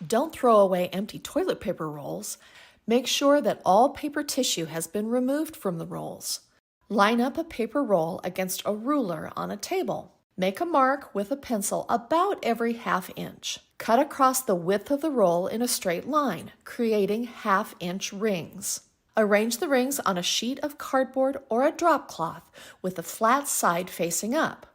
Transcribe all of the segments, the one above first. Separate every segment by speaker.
Speaker 1: Don't throw away empty toilet paper rolls. Make sure that all paper tissue has been removed from the rolls. Line up a paper roll against a ruler on a table. Make a mark with a pencil about every ½ inch. Cut across the width of the roll in a straight line, creating ½ inch rings. Arrange the rings on a sheet of cardboard or a drop cloth with the flat side facing up.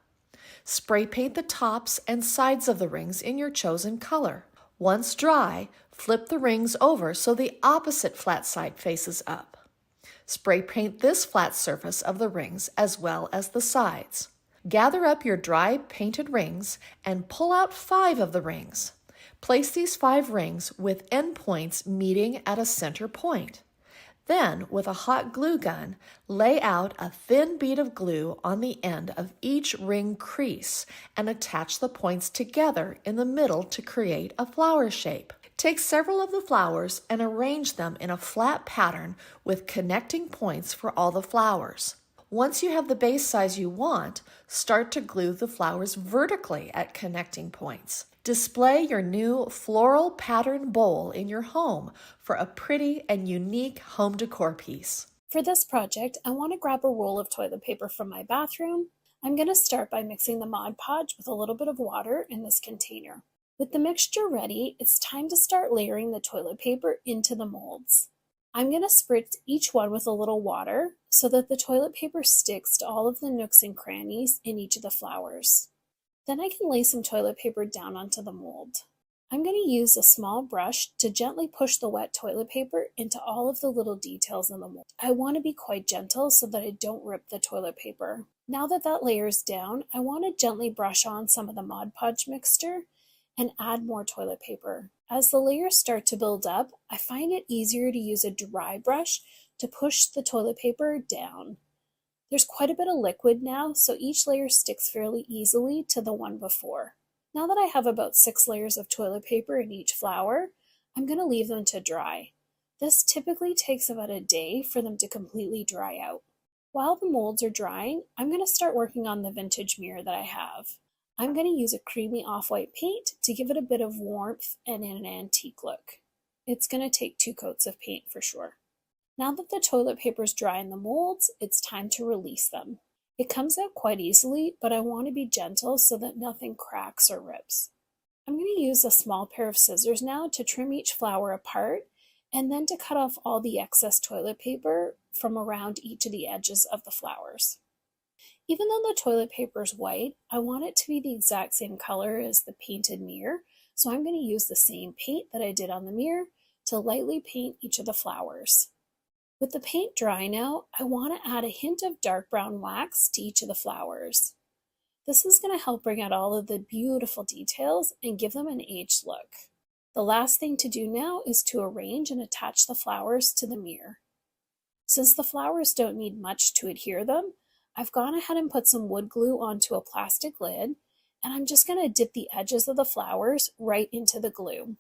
Speaker 1: Spray paint the tops and sides of the rings in your chosen color. Once dry, flip the rings over so the opposite flat side faces up. Spray paint this flat surface of the rings as well as the sides. Gather up your dry painted rings and pull out 5 of the rings. Place these 5 rings with end points meeting at a center point. Then, with a hot glue gun, lay out a thin bead of glue on the end of each ring crease and attach the points together in the middle to create a flower shape. Take several of the flowers and arrange them in a flat pattern with connecting points for all the flowers. Once you have the base size you want, start to glue the flowers vertically at connecting points. Display your new floral pattern bowl in your home for a pretty and unique home decor piece.
Speaker 2: For this project, I want to grab a roll of toilet paper from my bathroom. I'm going to start by mixing the Mod Podge with a little bit of water in this container. With the mixture ready, it's time to start layering the toilet paper into the molds. I'm going to spritz each one with a little water so that the toilet paper sticks to all of the nooks and crannies in each of the flowers. Then I can lay some toilet paper down onto the mold. I'm going to use a small brush to gently push the wet toilet paper into all of the little details in the mold. I want to be quite gentle so that I don't rip the toilet paper. Now that that layer is down, I want to gently brush on some of the Mod Podge mixture and add more toilet paper. As the layers start to build up, I find it easier to use a dry brush to push the toilet paper down. There's quite a bit of liquid now, so each layer sticks fairly easily to the one before. Now that I have about 6 layers of toilet paper in each flower, I'm going to leave them to dry. This typically takes about a day for them to completely dry out. While the molds are drying, I'm going to start working on the vintage mirror that I have. I'm going to use a creamy off-white paint to give it a bit of warmth and an antique look. It's going to take 2 coats of paint for sure. Now that the toilet paper is dry in the molds, it's time to release them. It comes out quite easily, but I want to be gentle so that nothing cracks or rips. I'm going to use a small pair of scissors now to trim each flower apart and then to cut off all the excess toilet paper from around each of the edges of the flowers. Even though the toilet paper is white, I want it to be the exact same color as the painted mirror, so I'm going to use the same paint that I did on the mirror to lightly paint each of the flowers. With the paint dry now, I want to add a hint of dark brown wax to each of the flowers. This is going to help bring out all of the beautiful details and give them an aged look. The last thing to do now is to arrange and attach the flowers to the mirror. Since the flowers don't need much to adhere them, I've gone ahead and put some wood glue onto a plastic lid, and I'm just going to dip the edges of the flowers right into the glue.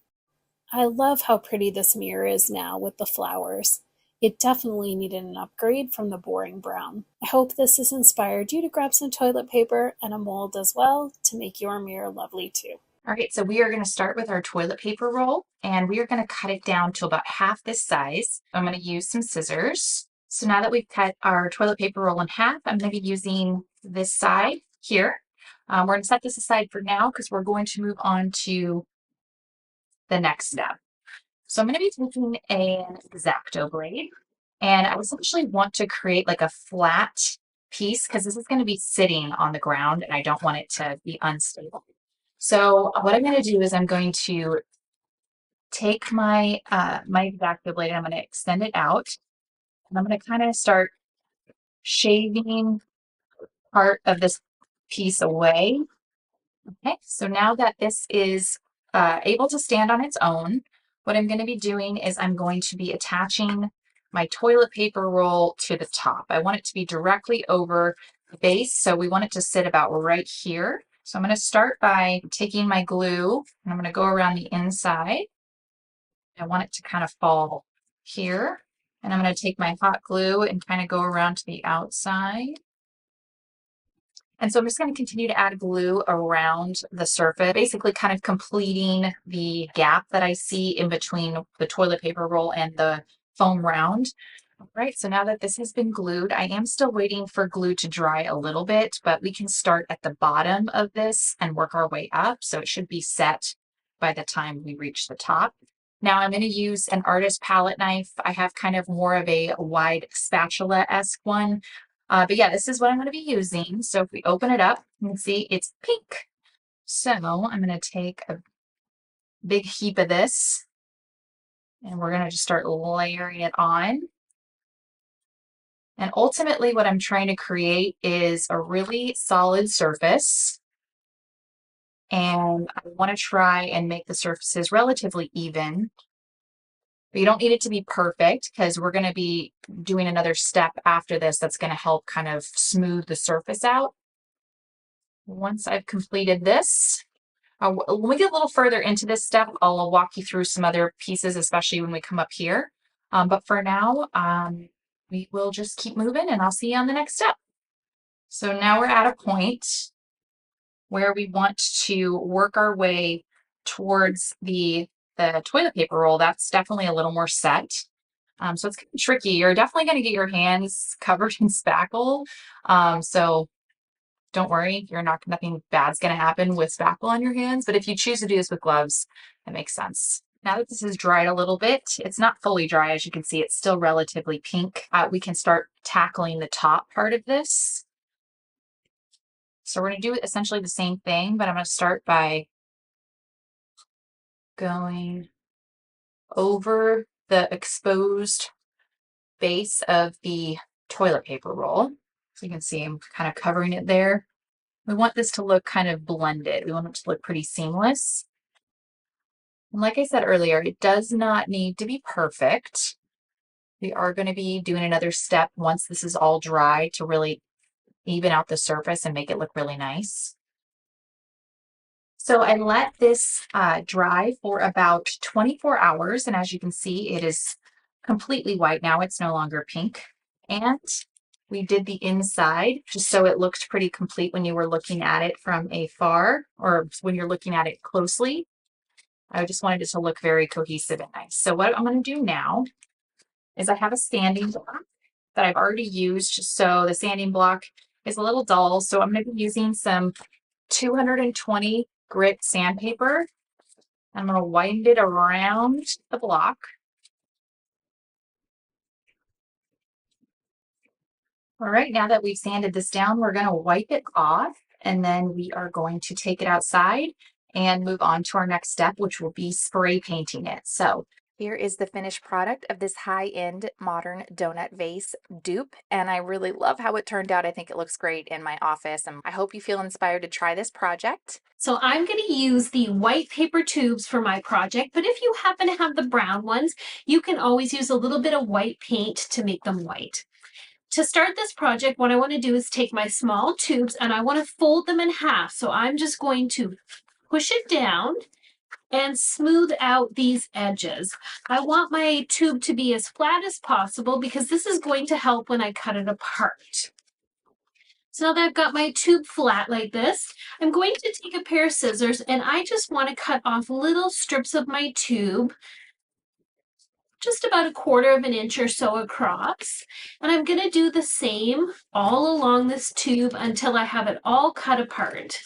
Speaker 2: I love how pretty this mirror is now with the flowers. It definitely needed an upgrade from the boring brown. I hope this has inspired you to grab some toilet paper and a mold as well to make your mirror lovely too.
Speaker 3: All right, so we are going to start with our toilet paper roll, and we are going to cut it down to about half this size. I'm going to use some scissors. So now that we've cut our toilet paper roll in half, I'm going to be using this side here. We're going to set this aside for now because we're going to move on to the next step. So I'm going to be taking an X-Acto blade, and I essentially want to create like a flat piece because this is going to be sitting on the ground and I don't want it to be unstable. So what I'm going to do is I'm going to take my X-Acto blade and I'm going to extend it out, and I'm going to kind of start shaving part of this piece away. Okay, so now that this is able to stand on its own, what I'm going to be doing is I'm going to be attaching my toilet paper roll to the top. I want it to be directly over the base, so we want it to sit about right here. So I'm going to start by taking my glue and I'm going to go around the inside. I want it to kind of fall here. And I'm going to take my hot glue and kind of go around to the outside. And so I'm just going to continue to add glue around the surface, basically kind of completing the gap that I see in between the toilet paper roll and the foam round. All right, so now that this has been glued, I am still waiting for glue to dry a little bit, but we can start at the bottom of this and work our way up. So it should be set by the time we reach the top. Now I'm going to use an artist palette knife. I have kind of more of a wide spatula-esque one. But yeah, this is what I'm going to be using. So if we open it up, you can see it's pink. So I'm going to take a big heap of this and we're going to just start layering it on. And ultimately what I'm trying to create is a really solid surface. And I want to try and make the surfaces relatively even. But you don't need it to be perfect because we're going to be doing another step after this that's going to help kind of smooth the surface out. Once I've completed this, when we get a little further into this step, I'll walk you through some other pieces, especially when we come up here. But for now, we will just keep moving and I'll see you on the next step. So now we're at a point where we want to work our way towards the toilet paper roll. That's definitely a little more set. So it's kind of tricky. You're definitely going to get your hands covered in spackle. So don't worry, nothing bad's going to happen with spackle on your hands. But if you choose to do this with gloves, that makes sense. Now that this is dried a little bit, it's not fully dry. As you can see, it's still relatively pink. We can start tackling the top part of this. So we're going to do essentially the same thing, but I'm going to start by going over the exposed base of the toilet paper roll. So you can see I'm kind of covering it there. We want this to look kind of blended. We want it to look pretty seamless. And like I said earlier, it does not need to be perfect. We are going to be doing another step once this is all dry to really even out the surface and make it look really nice. So I let this dry for about 24 hours. And as you can see, it is completely white now. It's no longer pink. And we did the inside just so it looked pretty complete when you were looking at it from afar or when you're looking at it closely. I just wanted it to look very cohesive and nice. So what I'm going to do now is I have a sanding block that I've already used. So the sanding block is a little dull. So I'm going to be using some 220 grit sandpaper. I'm going to wind it around the block. All right, now that we've sanded this down, we're going to wipe it off and then we are going to take it outside and move on to our next step, which will be spray painting it. So here is the finished product of this high-end modern donut vase dupe, and I really love how it turned out. I think it looks great in my office, and I hope you feel inspired to try this project.
Speaker 2: So I'm going to use the white paper tubes for my project, but if you happen to have the brown ones, you can always use a little bit of white paint to make them white. To start this project, what I want to do is take my small tubes and I want to fold them in half. So I'm just going to push it down and smooth out these edges. I want my tube to be as flat as possible because this is going to help when I cut it apart. So now that I've got my tube flat like this, I'm going to take a pair of scissors and I just want to cut off little strips of my tube, just about 1/4 of an inch or so across. And I'm going to do the same all along this tube until I have it all cut apart.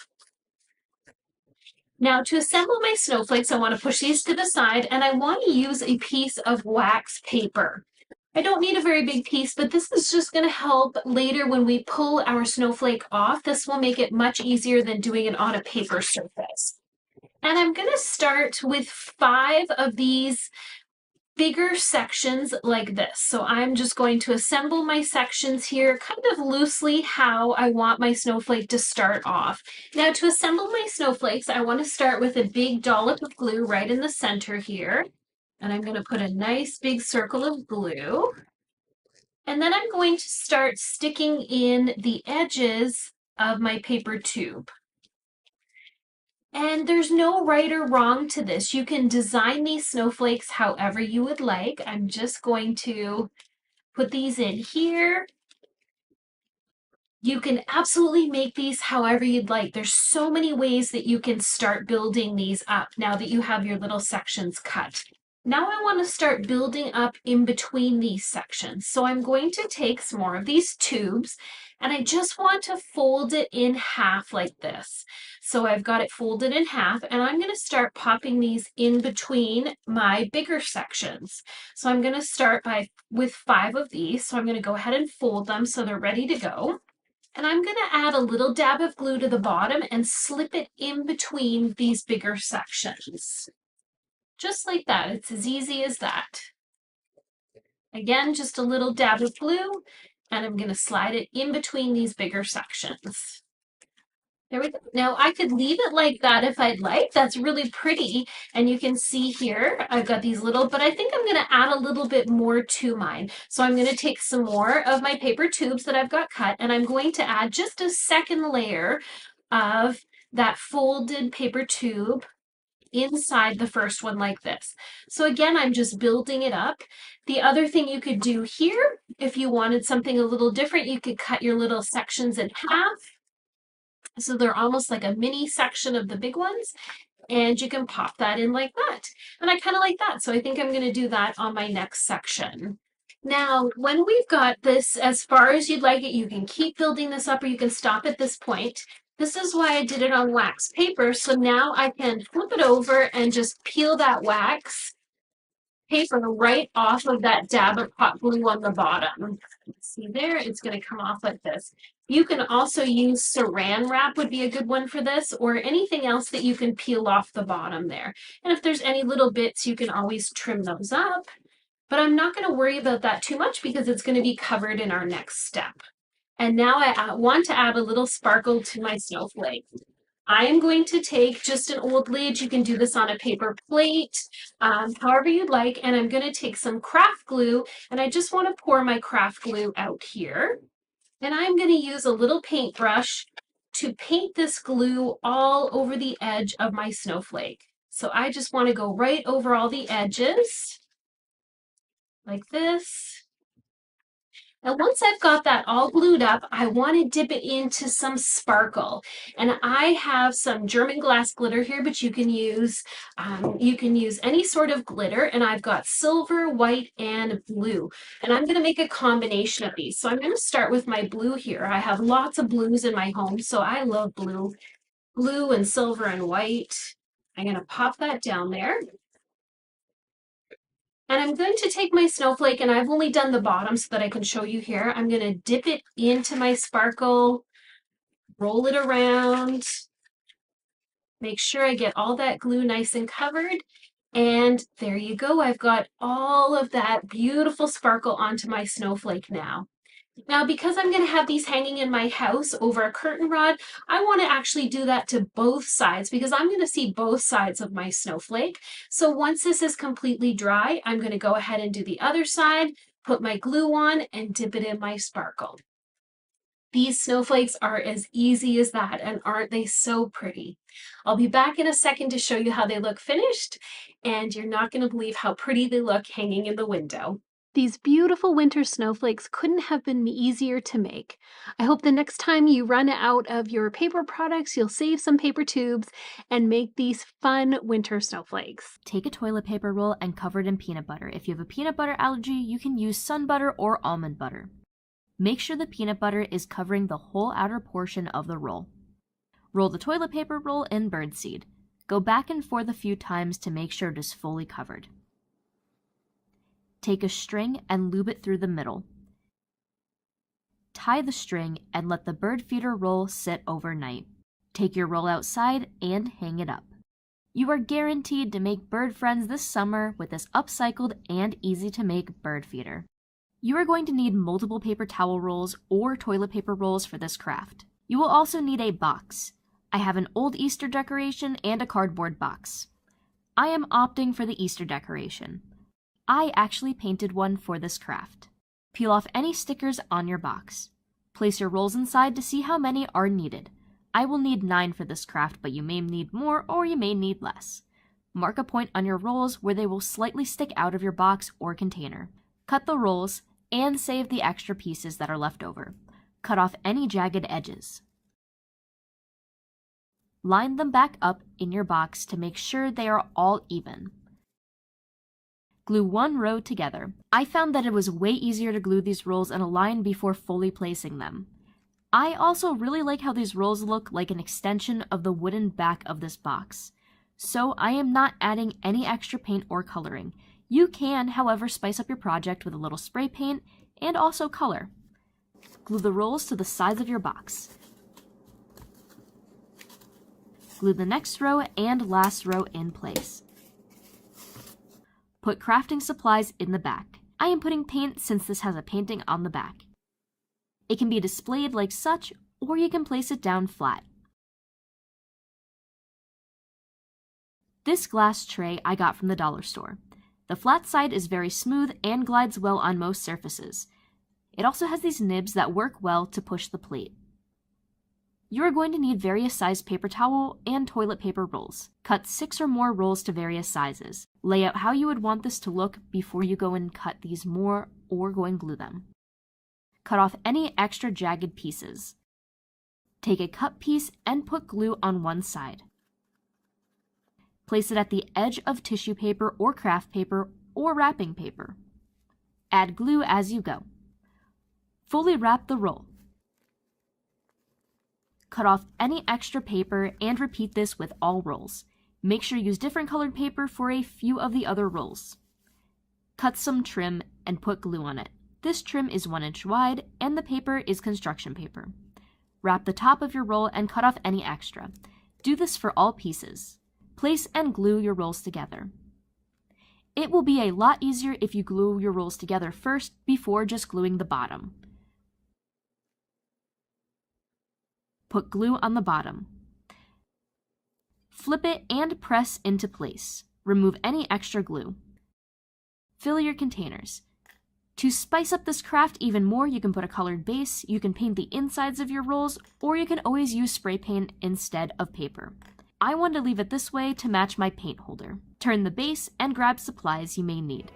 Speaker 2: Now to assemble my snowflakes, I want to push these to the side and I want to use a piece of wax paper. I don't need a very big piece, but this is just going to help later when we pull our snowflake off. This will make it much easier than doing it on a paper surface. And I'm going to start with 5 of these bigger sections like this. So I'm just going to assemble my sections here kind of loosely how I want my snowflake to start off. Now to assemble my snowflakes, I want to start with a big dollop of glue right in the center here. And I'm going to put a nice big circle of glue. And then I'm going to start sticking in the edges of my paper tube. And there's no right or wrong to this. You can design these snowflakes however you would like. I'm just going to put these in here. You can absolutely make these however you'd like. There's so many ways that you can start building these up now that you have your little sections cut. Now I want to start building up in between these sections. So I'm going to take some more of these tubes and I just want to fold it in half like this. So I've got it folded in half and I'm going to start popping these in between my bigger sections. So I'm going to start with 5 of these. So I'm going to go ahead and fold them so they're ready to go. And I'm going to add a little dab of glue to the bottom and slip it in between these bigger sections. Just like that. It's as easy as that. Again, just a little dab of glue, and I'm going to slide it in between these bigger sections. There we go. Now I could leave it like that if I'd like. That's really pretty. And you can see here, I've got these little, but I think I'm going to add a little bit more to mine. So I'm going to take some more of my paper tubes that I've got cut, and I'm going to add just a second layer of that folded paper tube inside the first one like this. So again, I'm just building it up. The other thing you could do here, if you wanted something a little different, you could cut your little sections in half. So they're almost like a mini section of the big ones. And you can pop that in like that. And I kind of like that. So I think I'm going to do that on my next section. Now, when we've got this as far as you'd like it, you can keep building this up or you can stop at this point. This is why I did it on wax paper. So now I can flip it over and just peel that wax paper right off of that dab of hot glue on the bottom. See there, it's going to come off like this. You can also use saran wrap would be a good one for this, or anything else that you can peel off the bottom there. And if there's any little bits, you can always trim those up. But I'm not going to worry about that too much because it's going to be covered in our next step. And now I want to add a little sparkle to my snowflake. I am going to take just an old lid. You can do this on a paper plate, however you'd like. And I'm going to take some craft glue and I just want to pour my craft glue out here. And I'm going to use a little paintbrush to paint this glue all over the edge of my snowflake. So I just want to go right over all the edges like this. And once I've got that all glued up, I want to dip it into some sparkle. And I have some German glass glitter here, but you can use any sort of glitter. And I've got silver, white, and blue. And I'm going to make a combination of these. So I'm going to start with my blue here. I have lots of blues in my home, so I love blue. Blue and silver and white. I'm going to pop that down there. And I'm going to take my snowflake, and I've only done the bottom so that I can show you here. I'm going to dip it into my sparkle, roll it around, make sure I get all that glue nice and covered. And there you go. I've got all of that beautiful sparkle onto my snowflake now. Now, because I'm going to have these hanging in my house over a curtain rod, I want to actually do that to both sides because I'm going to see both sides of my snowflake. So once this is completely dry, I'm going to go ahead and do the other side, put my glue on, and dip it in my sparkle. These snowflakes are as easy as that, and aren't they so pretty? I'll be back in a second to show you how they look finished, and you're not going to believe how pretty they look hanging in the window. These beautiful winter snowflakes couldn't have been easier to make. I hope the next time you run out of your paper products, you'll save some paper tubes and make these fun winter snowflakes.
Speaker 4: Take a toilet paper roll and cover it in peanut butter. If you have a peanut butter allergy, you can use sun butter or almond butter. Make sure the peanut butter is covering the whole outer portion of the roll. Roll the toilet paper roll in birdseed. Go back and forth a few times to make sure it is fully covered. Take a string and loop it through the middle. Tie the string and let the bird feeder roll sit overnight. Take your roll outside and hang it up. You are guaranteed to make bird friends this summer with this upcycled and easy to make bird feeder. You are going to need multiple paper towel rolls or toilet paper rolls for this craft. You will also need a box. I have an old Easter decoration and a cardboard box. I am opting for the Easter decoration. I actually painted one for this craft. Peel off any stickers on your box. Place your rolls inside to see how many are needed. I will need 9 for this craft, but you may need more or you may need less. Mark a point on your rolls where they will slightly stick out of your box or container. Cut the rolls and save the extra pieces that are left over. Cut off any jagged edges. Line them back up in your box to make sure they are all even. Glue one row together. I found that it was way easier to glue these rolls in a line before fully placing them. I also really like how these rolls look like an extension of the wooden back of this box. So I am not adding any extra paint or coloring. You can, however, spice up your project with a little spray paint and also color. Glue the rolls to the sides of your box. Glue the next row and last row in place. Put crafting supplies in the back. I am putting paint since this has a painting on the back. It can be displayed like such, or you can place it down flat. This glass tray I got from the dollar store. The flat side is very smooth and glides well on most surfaces. It also has these nibs that work well to push the plate. You are going to need various sized paper towel and toilet paper rolls. Cut 6 or more rolls to various sizes. Lay out how you would want this to look before you go and cut these more or go and glue them. Cut off any extra jagged pieces. Take a cut piece and put glue on one side. Place it at the edge of tissue paper or craft paper or wrapping paper. Add glue as you go. Fully wrap the roll. Cut off any extra paper and repeat this with all rolls. Make sure you use different colored paper for a few of the other rolls. Cut some trim and put glue on it. This trim is 1 inch wide and the paper is construction paper. Wrap the top of your roll and cut off any extra. Do this for all pieces. Place and glue your rolls together. It will be a lot easier if you glue your rolls together first before just gluing the bottom. Put glue on the bottom. Flip it and press into place. Remove any extra glue. Fill your containers. To spice up this craft even more, you can put a colored base, you can paint the insides of your rolls, or you can always use spray paint instead of paper. I wanted to leave it this way to match my paint holder. Turn the base and grab supplies you may need.